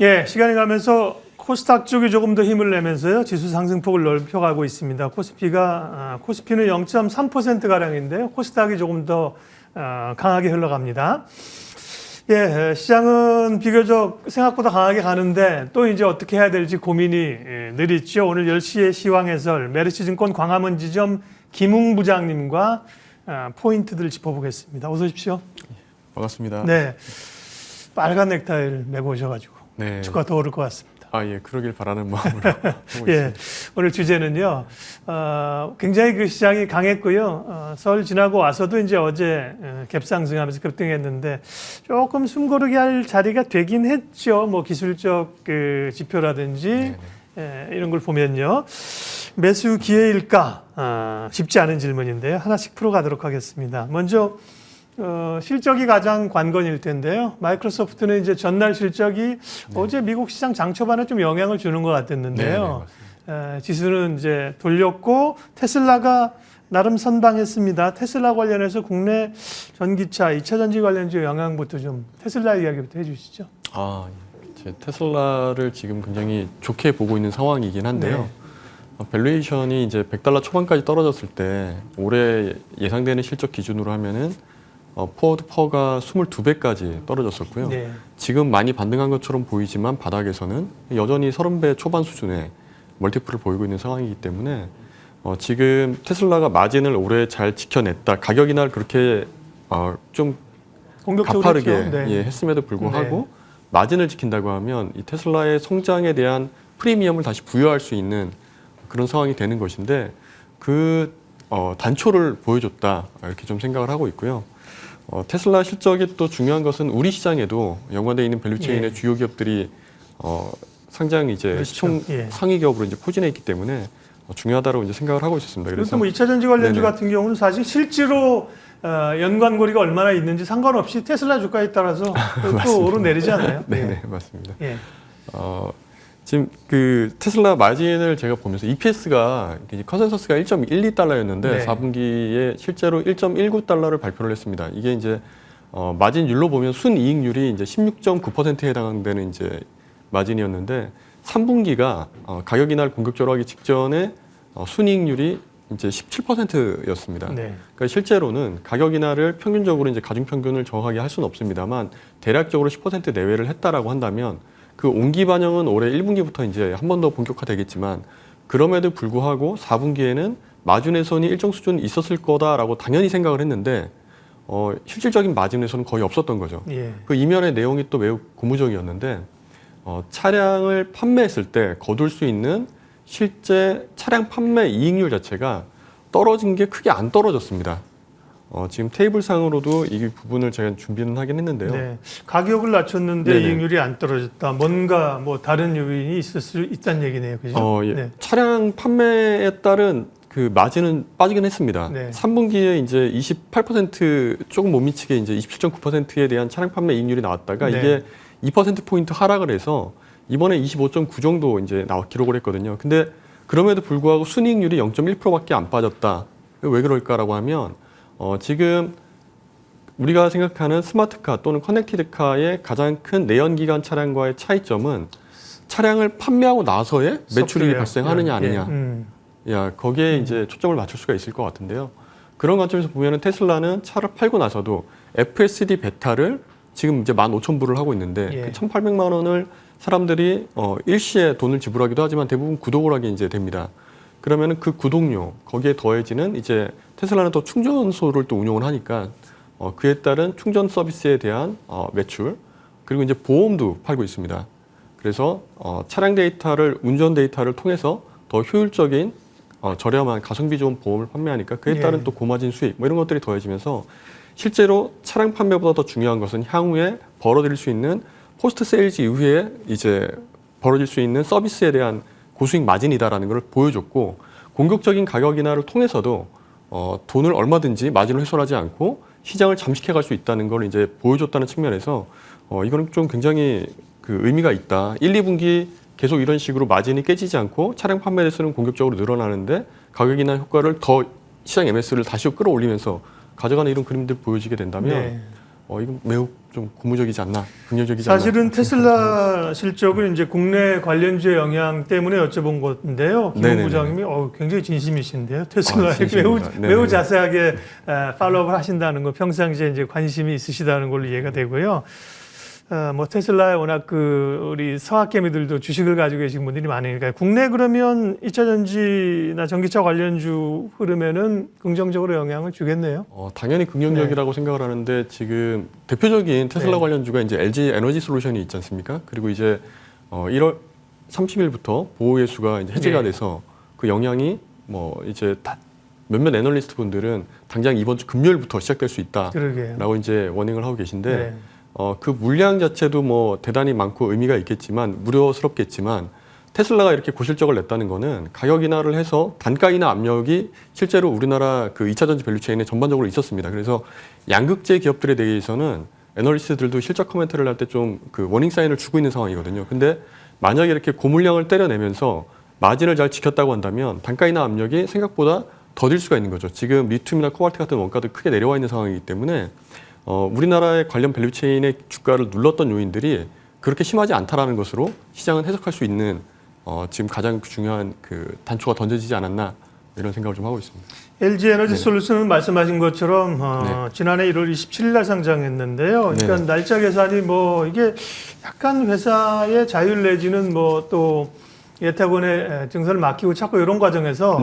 예, 시간이 가면서 코스닥 쪽이 조금 더 힘을 내면서요. 지수 상승폭을 넓혀가고 있습니다. 코스피는 0.3%가량인데요. 코스닥이 조금 더 강하게 흘러갑니다. 예, 시장은 비교적 생각보다 강하게 가는데 또 이제 어떻게 해야 될지 고민이 늘 있죠. 오늘 10시에 시황 해설 메리츠증권 광화문 지점 김웅 부장님과 포인트들을 짚어보겠습니다. 어서 오십시오. 반갑습니다. 네, 빨간 넥타이를 메고 오셔가지고 네. 주가 더 오를 것 같습니다. 예, 그러길 바라는 마음으로 하고 예, 있습니다. 오늘 주제는요. 굉장히 그 시장이 강했고요. 설 지나고 와서도 이제 어제 갭상승하면서 급등했는데 조금 숨고르게 할 자리가 되긴 했죠. 뭐 기술적 그 지표라든지 이런 걸 보면요. 매수 기회일까? 쉽지 않은 질문인데요. 하나씩 풀어가도록 하겠습니다. 먼저 실적이 가장 관건일 텐데요. 마이크로소프트는 이제 전날 실적이 어제 미국 시장 장 초반에 좀 영향을 주는 것 같았는데요. 지수는 이제 돌렸고 테슬라가 나름 선방했습니다. 테슬라 관련해서 국내 전기차, 2차 전지 관련주 영향부터 좀 테슬라 이야기부터 해주시죠. 제 테슬라를 지금 굉장히 좋게 보고 있는 상황이긴 한데요. 밸류에이션이 이제 $100 초반까지 떨어졌을 때 올해 예상되는 실적 기준으로 하면은 포워드 퍼가 22배까지 떨어졌었고요. 네. 지금 많이 반등한 것처럼 보이지만 바닥에서는 여전히 30배 초반 수준의 멀티플을 보이고 있는 상황이기 때문에 지금 테슬라가 마진을 올해 잘 지켜냈다. 가격이나 그렇게 좀 가파르게 했음에도 불구하고 마진을 지킨다고 하면 이 테슬라의 성장에 대한 프리미엄을 다시 부여할 수 있는 그런 상황이 되는 것인데 그 단초를 보여줬다. 이렇게 좀 생각을 하고 있고요. 테슬라 실적이 또 중요한 것은 우리 시장에도 연관되어 있는 밸류체인의 주요 기업들이 상장 이제 그렇죠. 시총 상위 기업으로 이제 포진해 있기 때문에 중요하다고 이제 생각을 하고 있었습니다. 그래서 뭐 2차 전지 관련주 같은 경우는 사실 실제로 연관고리가 얼마나 있는지 상관없이 테슬라 주가에 따라서 또 오르내리지 않나요? 네, 맞습니다. 예. 지금 그 테슬라 마진을 제가 보면서 EPS가 컨센서스가 1.12달러였는데 4분기에 실제로 1.19달러를 발표를 했습니다. 이게 이제 마진율로 보면 순이익률이 이제 16.9%에 해당되는 이제 마진이었는데 3분기가 가격 인하를 공격적으로 하기 직전에 순이익률이 이제 17%였습니다. 그러니까 실제로는 가격 인하를 평균적으로 이제 가중 평균을 정확하게 할 수는 없습니다만 대략적으로 10% 내외를 했다라고 한다면 그 온기 반영은 올해 1분기부터 이제 한 번 더 본격화되겠지만 그럼에도 불구하고 4분기에는 마진 훼손이 일정 수준 있었을 거다라고 당연히 생각을 했는데 실질적인 마진 훼손은 거의 없었던 거죠. 그 이면의 내용이 또 매우 고무적이었는데 차량을 판매했을 때 거둘 수 있는 실제 차량 판매 이익률 자체가 떨어진 게 크게 안 떨어졌습니다. 지금 테이블상으로도 이 부분을 제가 준비는 하긴 했는데요. 네. 가격을 낮췄는데 이익률이 안 떨어졌다. 뭔가 뭐 다른 요인이 있을 수 있다는 얘기네요. 그죠? 차량 판매에 따른 그 마진은 빠지긴 했습니다. 3분기에 이제 28% 조금 못 미치게 이제 27.9%에 대한 차량 판매 이익률이 나왔다가 이게 2%포인트 하락을 해서 이번에 25.9 정도 이제 기록을 했거든요. 근데 그럼에도 불구하고 순이익률이 0.1%밖에 안 빠졌다. 왜 그럴까라고 하면 지금 우리가 생각하는 스마트카 또는 커넥티드카의 가장 큰 내연기관 차량과의 차이점은 차량을 판매하고 나서의 매출이 발생하느냐 아니냐. 거기에 이제 초점을 맞출 수가 있을 것 같은데요. 그런 관점에서 보면은 테슬라는 차를 팔고 나서도 FSD 베타를 지금 이제 15,000불을 하고 있는데 그 1,800만 원을 사람들이 일시에 돈을 지불하기도 하지만 대부분 구독을 하게 이제 됩니다. 그러면은 그 구독료 거기에 더해지는 이제 테슬라는 또 충전소를 또 운영을 하니까 그에 따른 충전 서비스에 대한 매출 그리고 이제 보험도 팔고 있습니다. 그래서 차량 데이터를 운전 데이터를 통해서 더 효율적인 저렴한 가성비 좋은 보험을 판매하니까 그에 따른 또 고마진 수익 뭐 이런 것들이 더해지면서 실제로 차량 판매보다 더 중요한 것은 향후에 벌어들일 수 있는 포스트 세일즈 이후에 이제 벌어질 수 있는 서비스에 대한 고수익 마진이다라는 걸 보여줬고 공격적인 가격 인하를 통해서도 돈을 얼마든지 마진을 훼손하지 않고 시장을 잠식해 갈 수 있다는 걸 이제 보여줬다는 측면에서 이거는 좀 굉장히 그 의미가 있다. 1, 2분기 계속 이런 식으로 마진이 깨지지 않고 차량 판매 대수는 공격적으로 늘어나는데 가격 인하 효과를 더 시장 MS를 다시 끌어올리면서 가져가는 이런 그림들 보여지게 된다면 이건 매우 좀 고무적이지 않나, 긍정적이지 사실은 않나. 테슬라 실적은 이제 국내 관련주의 영향 때문에 여쭤본 건데요. 김 부장님이 굉장히 진심이신데요. 테슬라에 매우 자세하게 팔로우를 하신다는 거, 평상시에 이제 관심이 있으시다는 걸로 이해가 되고요. 뭐 테슬라에 워낙 우리 서학개미들도 주식을 가지고 계신 분들이 많으니까 국내 그러면 2차 전지나 전기차 관련주 흐름에는 긍정적으로 영향을 주겠네요. 당연히 긍정적이라고 생각을 하는데 지금 대표적인 테슬라 관련주가 이제 LG 에너지 솔루션이 있지 않습니까? 그리고 이제 1월 30일부터 보호 예수가 이제 해제가 돼서 그 영향이 뭐 이제 몇몇 애널리스트 분들은 당장 이번 주 금요일부터 시작될 수 있다라고 이제 워닝을 하고 계신데. 그 물량 자체도 뭐 대단히 많고 의미가 있겠지만 우려스럽겠지만 테슬라가 이렇게 고실적을 냈다는 거는 가격 인하를 해서 단가 인하 압력이 실제로 우리나라 그 2차 전지 밸류체인에 전반적으로 있었습니다. 그래서 양극재 기업들에 대해서는 애널리스트들도 실적 코멘트를 할 때 좀 그 워닝 사인을 주고 있는 상황이거든요. 근데 만약에 이렇게 고물량을 때려내면서 마진을 잘 지켰다고 한다면 단가 인하 압력이 생각보다 더딜 수가 있는 거죠. 지금 리튬이나 코발트 같은 원가도 크게 내려와 있는 상황이기 때문에 우리나라의 관련 밸류체인의 주가를 눌렀던 요인들이 그렇게 심하지 않다라는 것으로 시장은 해석할 수 있는 지금 가장 중요한 그 단초가 던져지지 않았나 이런 생각을 좀 하고 있습니다. LG 에너지 솔루션은 말씀하신 것처럼 지난해 1월 27일 날 상장했는데요. 그러니까 날짜 계산이 뭐 이게 약간 회사의 자율 내지는 뭐 또 예탁원에 증서를 맡기고 찾고 이런 과정에서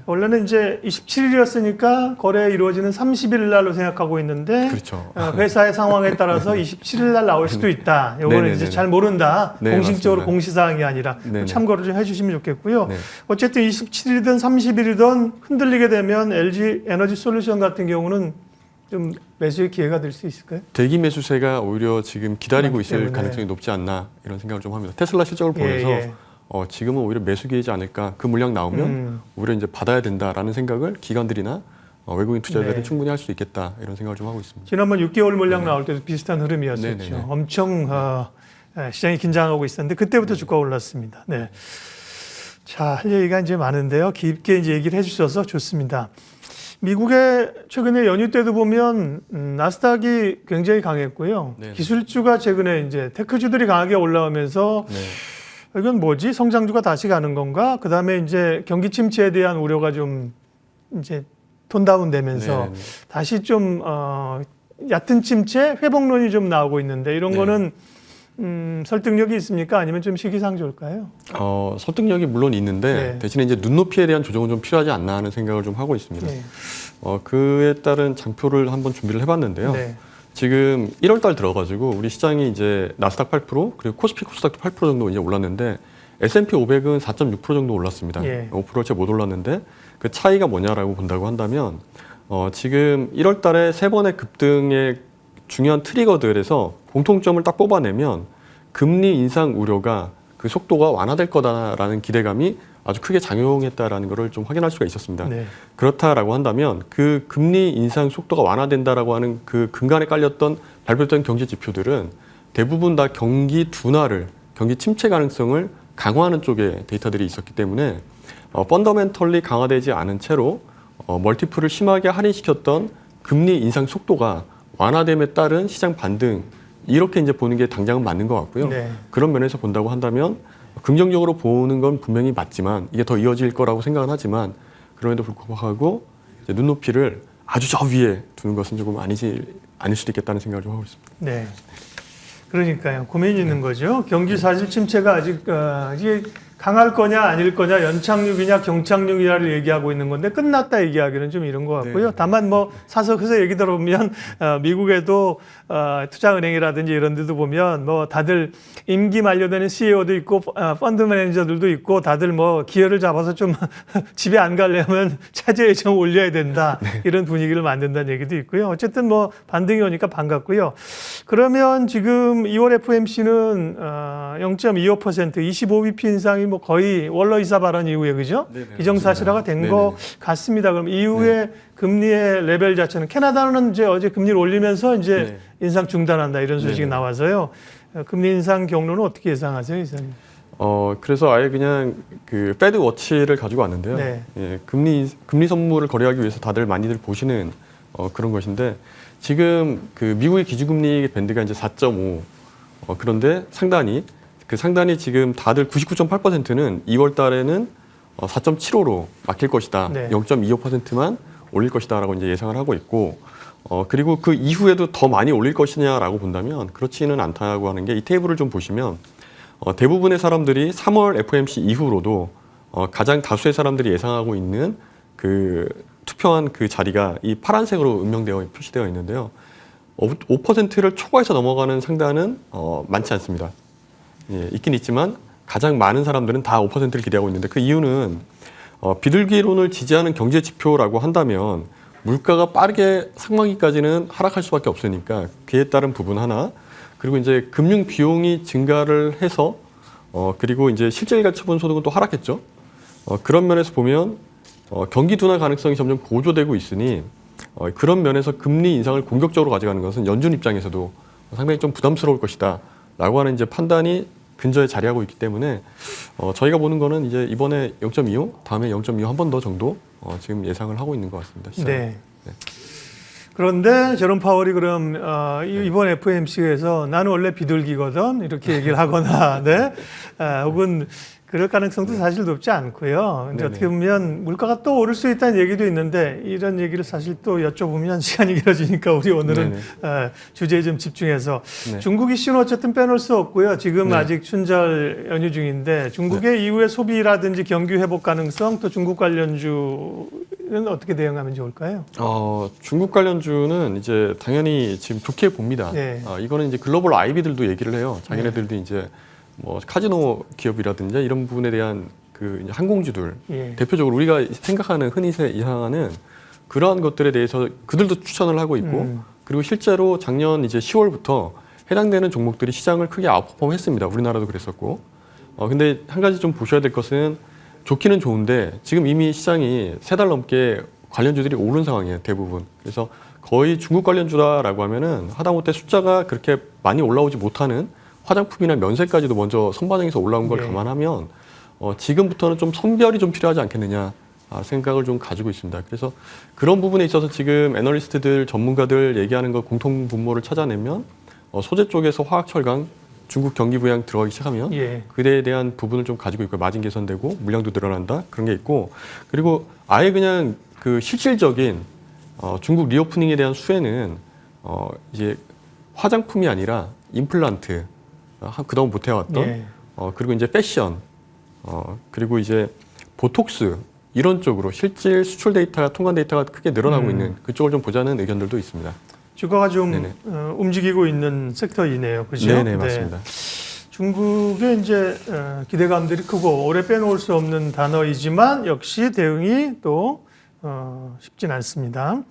원래는 이제 27일이었으니까 거래 이루어지는 30일 날로 생각하고 있는데 회사의 상황에 따라서 27일 날 나올 수도 있다. 이거는 이제 잘 모른다. 공식적으로 공시사항이 아니라 참고를 좀 해주시면 좋겠고요. 어쨌든 27일이든 30일이든 흔들리게 되면 LG 에너지 솔루션 같은 경우는 좀 매수의 기회가 될 수 있을까요? 대기 매수세가 오히려 지금 기다리고 있을 가능성이 높지 않나 이런 생각을 좀 합니다. 테슬라 실적을 보면서 지금은 오히려 매수 기회지 않을까. 그 물량 나오면 오히려 이제 받아야 된다라는 생각을 기관들이나 외국인 투자자들이 충분히 할 수 있겠다 이런 생각을 좀 하고 있습니다. 지난번 6개월 물량 나올 때도 비슷한 흐름이었었죠. 엄청 시장이 긴장하고 있었는데 그때부터 주가가 올랐습니다. 자, 할 얘기가 이제 많은데요. 깊게 이제 얘기를 해주셔서 좋습니다. 미국의 최근에 연휴 때도 보면 나스닥이 굉장히 강했고요. 기술주가 최근에 이제 테크주들이 강하게 올라오면서 이건 뭐지? 성장주가 다시 가는 건가? 그 다음에 이제 경기 침체에 대한 우려가 좀 이제 톤다운 되면서 다시 좀 얕은 침체, 회복론이 좀 나오고 있는데 이런 거는 설득력이 있습니까? 아니면 좀 시기상조일까요? 설득력이 물론 있는데 대신에 이제 눈높이에 대한 조정은 좀 필요하지 않나 하는 생각을 좀 하고 있습니다. 그에 따른 장표를 한번 준비를 해봤는데요. 지금 1월 달 들어가지고 우리 시장이 이제 나스닥 8% 그리고 코스피 코스닥도 8% 정도 이제 올랐는데 S&P 500은 4.6% 정도 올랐습니다. 5%를 채 못 올랐는데 그 차이가 뭐냐라고 본다고 한다면 지금 1월 달에 3번의 급등의 중요한 트리거들에서 공통점을 딱 뽑아내면 금리 인상 우려가 그 속도가 완화될 거다라는 기대감이 아주 크게 작용했다라는 것을 좀 확인할 수가 있었습니다. 그렇다라고 한다면 그 금리 인상 속도가 완화된다라고 하는 그 근간에 깔렸던 발표된 경제 지표들은 대부분 다 경기 둔화를, 경기 침체 가능성을 강화하는 쪽에 데이터들이 있었기 때문에 펀더멘털리 강화되지 않은 채로 멀티플을 심하게 할인시켰던 금리 인상 속도가 완화됨에 따른 시장 반등 이렇게 이제 보는 게 당장은 맞는 것 같고요. 그런 면에서 본다고 한다면 긍정적으로 보는 건 분명히 맞지만 이게 더 이어질 거라고 생각은 하지만 그럼에도 불구하고 이제 눈높이를 아주 저 위에 두는 것은 조금 아닐 수도 있겠다는 생각을 좀 하고 있습니다. 그러니까요. 고민이 있는 거죠. 경기 사실 침체가 아직 이게 강할 거냐 아닐 거냐 연착륙이냐 경착륙이냐를 얘기하고 있는 건데 끝났다 얘기하기는 좀 이런 것 같고요. 다만 뭐 사석에서 얘기 들어보면 미국에도 투자은행이라든지 이런 데도 보면 뭐 다들 임기 만료되는 CEO도 있고 펀드 매니저들도 있고 다들 뭐 기회를 잡아서 좀 집에 안 가려면 차제에 좀 올려야 된다 이런 분위기를 만든다는 얘기도 있고요. 어쨌든 뭐 반등이 오니까 반갑고요. 그러면 지금 2월 FOMC는 0.25% 25bp 인상이 뭐 거의 월러 이사 발언 이후에 그죠? 기정사실화가 된 것 같습니다. 그럼 이후에 금리의 레벨 자체는 캐나다는 이제 어제 금리를 올리면서 이제 인상 중단한다 이런 소식이 나와서요. 금리 인상 경로는 어떻게 예상하세요, 이사님? 그래서 아예 그냥 그 패드 워치를 가지고 왔는데요. 금리 선물을 거래하기 위해서 다들 많이들 보시는 그런 것인데 지금 그 미국의 기준금리 밴드가 이제 4.5 그런데 상단이 지금 다들 99.8%는 2월 달에는 4.75로 막힐 것이다. 네. 0.25%만 올릴 것이다라고 이제 예상을 하고 있고 그리고 그 이후에도 더 많이 올릴 것이냐라고 본다면 그렇지는 않다고 하는 게 이 테이블을 좀 보시면 대부분의 사람들이 3월 FOMC 이후로도 가장 다수의 사람들이 예상하고 있는 그 투표한 그 자리가 이 파란색으로 표시되어 있는데요. 5%를 초과해서 넘어가는 상단은 많지 않습니다. 예, 있긴 있지만 가장 많은 사람들은 다 5%를 기대하고 있는데 그 이유는 비둘기론을 지지하는 경제 지표라고 한다면 물가가 빠르게 상반기까지는 하락할 수밖에 없으니까 그에 따른 부분 하나 그리고 이제 금융 비용이 증가를 해서 그리고 이제 실질 가처분 소득은 또 하락했죠. 그런 면에서 보면 경기 둔화 가능성이 점점 고조되고 있으니 그런 면에서 금리 인상을 공격적으로 가져가는 것은 연준 입장에서도 상당히 좀 부담스러울 것이다 라고 하는 이제 판단이 근저에 자리하고 있기 때문에 저희가 보는 거는 이제 이번에 0.25 다음에 0.25 한 번 더 정도 지금 예상을 하고 있는 것 같습니다. 네. 네. 그런데 제롬 파월이 그럼 이번 FOMC에서 나는 원래 비둘기거든 이렇게 얘기를 하거나 네? 혹은 그럴 가능성도 사실 높지 않고요. 근데 어떻게 보면 물가가 또 오를 수 있다는 얘기도 있는데 이런 얘기를 사실 또 여쭤보면 시간이 길어지니까 우리 오늘은 주제에 좀 집중해서 네. 중국 이슈는 어쨌든 빼놓을 수 없고요. 지금 아직 춘절 연휴 중인데 중국의 이후의 소비라든지 경기 회복 가능성 또 중국 관련주는 어떻게 대응하면 좋을까요? 중국 관련주는 이제 당연히 지금 좋게 봅니다. 네. 이거는 이제 글로벌 IB들도 얘기를 해요. 자기네들도 이제 뭐 카지노 기업이라든지 이런 부분에 대한 그 항공주들 대표적으로 우리가 생각하는 흔히 예상하는 그러한 것들에 대해서 그들도 추천을 하고 있고 그리고 실제로 작년 이제 10월부터 해당되는 종목들이 시장을 크게 아웃퍼폼했습니다. 우리나라도 그랬었고. 근데 한 가지 좀 보셔야 될 것은 좋기는 좋은데 지금 이미 시장이 3달 넘게 관련주들이 오른 상황이에요. 대부분. 그래서 거의 중국 관련주다라고 하면은 하다못해 숫자가 그렇게 많이 올라오지 못하는 화장품이나 면세까지도 먼저 선반영해서 올라온 걸 감안하면 지금부터는 좀 선별이 좀 필요하지 않겠느냐 생각을 좀 가지고 있습니다. 그래서 그런 부분에 있어서 지금 애널리스트들, 전문가들 얘기하는 거 공통 분모를 찾아내면 소재 쪽에서 화학, 철강, 중국 경기 부양 들어가기 시작하면 그에 대한 부분을 좀 가지고 있고 마진 개선되고 물량도 늘어난다 그런 게 있고 그리고 아예 그냥 그 실질적인 중국 리오프닝에 대한 수혜는 이제 화장품이 아니라 임플란트 그동안 못 해왔던 그리고 이제 패션 그리고 이제 보톡스 이런 쪽으로 실질 수출 데이터가 통관 데이터가 크게 늘어나고 있는 그쪽을 좀 보자는 의견들도 있습니다. 주가가 좀 움직이고 있는 섹터이네요, 그렇죠? 네네 맞습니다. 중국의 이제 기대감들이 크고 오래 빼놓을 수 없는 단어이지만 역시 대응이 또 쉽진 않습니다.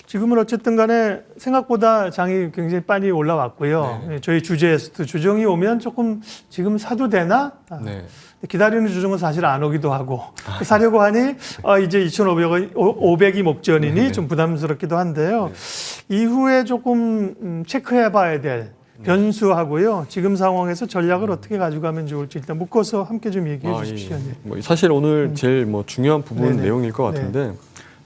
지금은 어쨌든 간에 생각보다 장이 굉장히 빨리 올라왔고요. 저희 주제에서도 주정이 오면 조금 지금 사도 되나? 기다리는 주정은 사실 안 오기도 하고 사려고 하니 이제 2,500이 목전이니 좀 부담스럽기도 한데요. 이후에 조금 체크해 봐야 될 변수하고요. 지금 상황에서 전략을 어떻게 가져가면 좋을지 일단 묶어서 함께 좀 얘기해 주십시오. 사실 오늘 제일 중요한 부분 내용일 것 같은데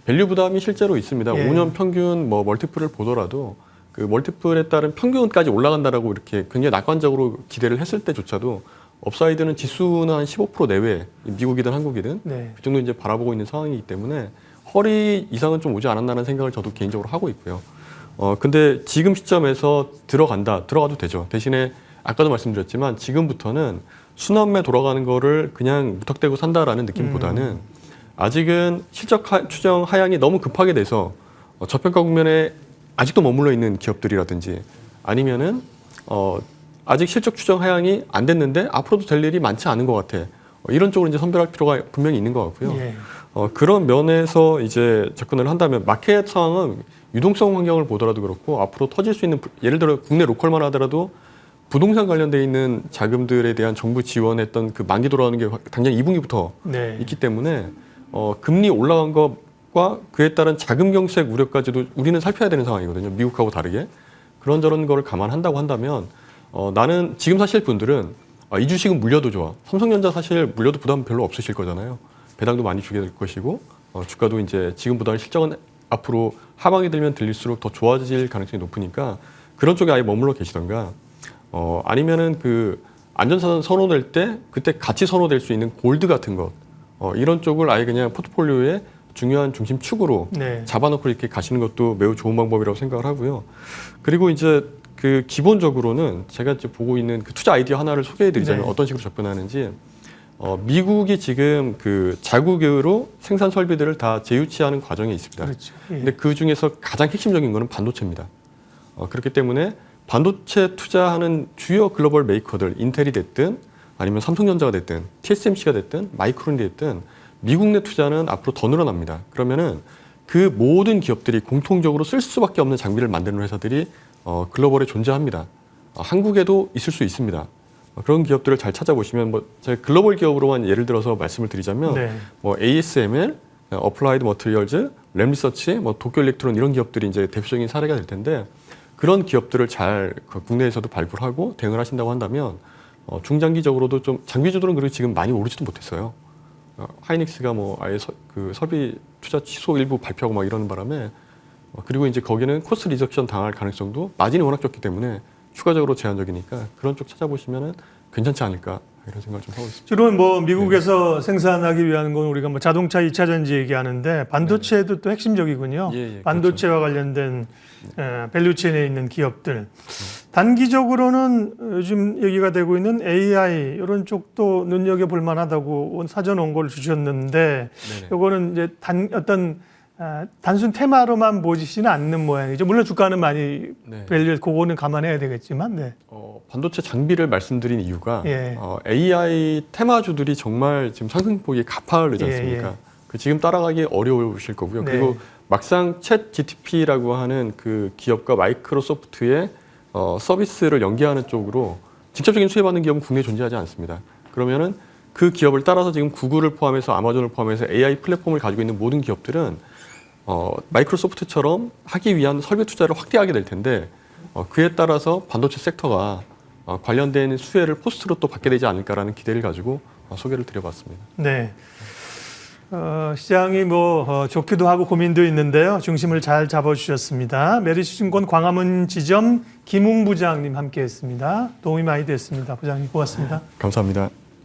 밸류 부담이 실제로 있습니다. 5년 평균 멀티플을 보더라도 그 멀티플에 따른 평균까지 올라간다라고 이렇게 굉장히 낙관적으로 기대를 했을 때조차도 업사이드는 지수는 한 15% 내외, 미국이든 한국이든 그 정도 이제 바라보고 있는 상황이기 때문에 허리 이상은 좀 오지 않았나라는 생각을 저도 개인적으로 하고 있고요. 근데 지금 시점에서 들어가도 되죠. 대신에 아까도 말씀드렸지만 지금부터는 순환매 돌아가는 거를 그냥 무턱대고 산다라는 느낌보다는 아직은 실적 추정 하향이 너무 급하게 돼서 저평가 국면에 아직도 머물러 있는 기업들이라든지 아니면은 아직 실적 추정 하향이 안 됐는데 앞으로도 될 일이 많지 않은 것 같아. 이런 쪽으로 이제 선별할 필요가 분명히 있는 것 같고요. 그런 면에서 이제 접근을 한다면 마켓 상황은 유동성 환경을 보더라도 그렇고 앞으로 터질 수 있는 예를 들어 국내 로컬만 하더라도 부동산 관련돼 있는 자금들에 대한 정부 지원했던 그 만기 돌아오는 게 당장 2분기부터 있기 때문에 금리 올라간 것과 그에 따른 자금 경색 우려까지도 우리는 살펴야 되는 상황이거든요. 미국하고 다르게. 그런저런 거를 감안한다고 한다면 나는 지금 사실 분들은 이 주식은 물려도 좋아. 삼성전자 사실 물려도 부담 별로 없으실 거잖아요. 배당도 많이 주게 될 것이고 주가도 이제 지금보다는 실적은 앞으로 하방이 들면 들릴수록 더 좋아질 가능성이 높으니까 그런 쪽에 아예 머물러 계시던가 아니면은 그 안전자산 선호될 때 그때 같이 선호될 수 있는 골드 같은 것 이런 쪽을 아예 그냥 포트폴리오의 중요한 중심축으로 네. 잡아놓고 이렇게 가시는 것도 매우 좋은 방법이라고 생각을 하고요. 그리고 이제 그 기본적으로는 제가 이제 보고 있는 그 투자 아이디어 하나를 소개해드리자면 네. 어떤 식으로 접근하는지 미국이 지금 그 자국으로 생산 설비들을 다 재유치하는 과정에 있습니다. 그렇죠. 예. 근데 그 중에서 가장 핵심적인 거는 반도체입니다. 그렇기 때문에 반도체 투자하는 주요 글로벌 메이커들, 인텔이 됐든 아니면 삼성전자가 됐든 TSMC가 됐든 마이크론이 됐든 미국 내 투자는 앞으로 더 늘어납니다. 그러면은 그 모든 기업들이 공통적으로 쓸 수밖에 없는 장비를 만드는 회사들이 글로벌에 존재합니다. 한국에도 있을 수 있습니다. 그런 기업들을 잘 찾아보시면 뭐 제가 글로벌 기업으로만 예를 들어서 말씀을 드리자면 네. 뭐 ASML, 어플라이드 머티리얼즈, 램리서치, 뭐 도쿄 일렉트론 이런 기업들이 이제 대표적인 사례가 될 텐데 그런 기업들을 잘 국내에서도 발굴하고 대응을 하신다고 한다면 중장기적으로도 좀 장비주들은 그리고 지금 많이 오르지도 못했어요. 하이닉스가 뭐 아예 그 설비 투자 취소 일부 발표하고 막 이러는 바람에 그리고 이제 거기는 코스트 리덕션 당할 가능성도 마진이 워낙 적기 때문에 추가적으로 제한적이니까 그런 쪽 찾아보시면은 괜찮지 않을까 이런 생각을 좀 하고 있습니다. 주로 뭐 미국에서 생산하기 위한 건 우리가 뭐 자동차 2차 전지 얘기하는데 반도체도 또 핵심적이군요. 예, 반도체와 관련된 밸류체인에 있는 기업들. 단기적으로는 요즘 얘기가 되고 있는 AI 이런 쪽도 눈여겨볼 만하다고 사전 원고를 주셨는데 이거는 이제 단순 테마로만 보시지는 않는 모양이죠. 물론 주가는 많이 밸류 그거는 감안해야 되겠지만. 네. 반도체 장비를 말씀드린 이유가 예. AI 테마주들이 정말 지금 상승폭이 가파르지 않습니까? 예. 그 지금 따라가기 어려우실 거고요. 네. 그리고 막상 챗 GTP라고 하는 그 기업과 마이크로소프트의 서비스를 연계하는 쪽으로 직접적인 수혜받는 기업은 국내에 존재하지 않습니다. 그러면은 그 기업을 따라서 지금 구글을 포함해서 아마존을 포함해서 AI 플랫폼을 가지고 있는 모든 기업들은 마이크로소프트처럼 하기 위한 설비 투자를 확대하게 될 텐데 그에 따라서 반도체 섹터가 관련된 수혜를 포스트로 또 받게 되지 않을까라는 기대를 가지고 소개를 드려봤습니다. 네. 시장이 뭐 좋기도 하고 고민도 있는데요. 중심을 잘 잡아주셨습니다. 메리츠증권 광화문 지점 김웅 부장님 함께했습니다. 도움이 많이 됐습니다. 부장님 고맙습니다. 감사합니다.